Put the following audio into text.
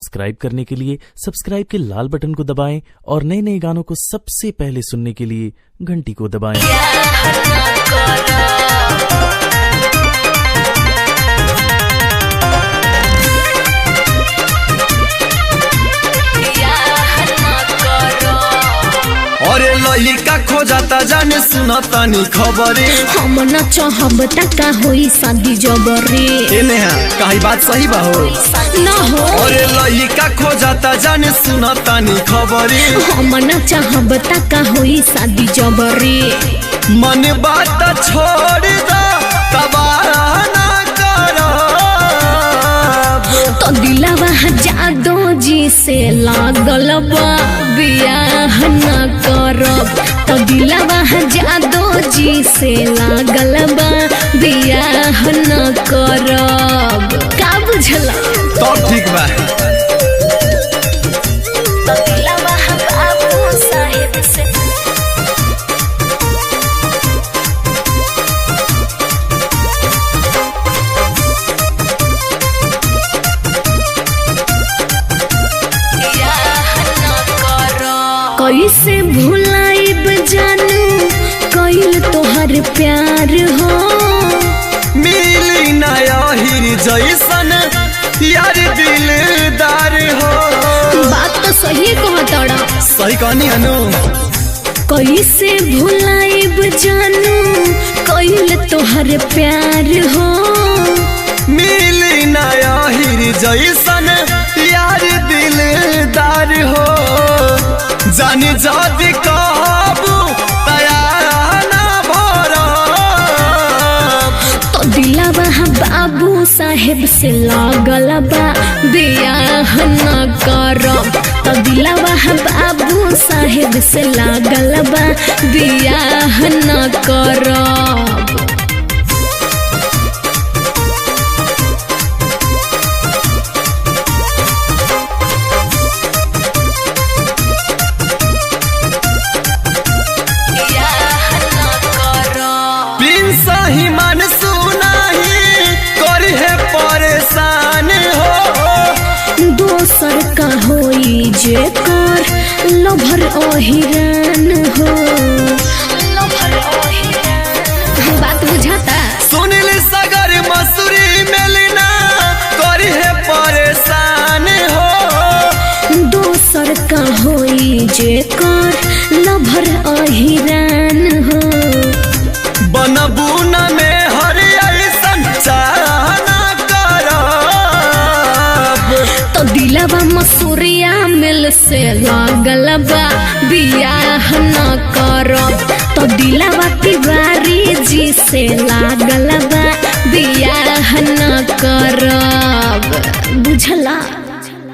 Subscribe करने के लिए सब्सक्राइब के लाल बटन को दबाएं और नए नए गानों को सबसे पहले सुनने के लिए घंटी को दबाएं। अरे लइका खोजाता जाने सुनता नी खबरे हम न चाहब तका होई शादी जबरे नेहा कही बात सही बा हो न हो। अरे लइका खोजाता जाने सुनता नी खबरे हम न चाहब तका होई शादी जबरे मन बात छोड़ दो तबाह ना करो तो दिलवा जादो जी से लागल बा बियाह न करब। तो दिलवा जादो जी से लागल बा बियाह न करब। का बुझला तब ठीक बा। तो दिलवा बाबू साहेब से कैसे भुलाइब जानू कैल तोहर प्यार हो मिली नया हीर जैसन यार दिलदार हो। बात तो सही कहतड़ा सही कहनी अनु कैसे भुलाइब जानू कैल तोहर प्यार हो मिली नया हीर जैसन यार दिलदार हो। जानी जाति काबू तैयार ना भरब। तो दिलवा बाबू साहेब से लागल बा बियाह न करब। तो दिलवा बाबू साहेब से लागल बा बियाह न करब। सही मन सुनाही करी है परेशान हो दोसर का होई जे कर लभर ओहिरान हो। बात बुझाता सुनिल सगर मसूरी मेलिना करी है परेशान हो दोसर का होई जे कर लभर ओहिरान हो। बनबून में हर ऐसन चाहना करब। तो दिलवा मसूरिया मिल से लागल बा बियाह न करब। तो दिलवा तिवारी जी से लागल बा बियाह न करब। बुझला।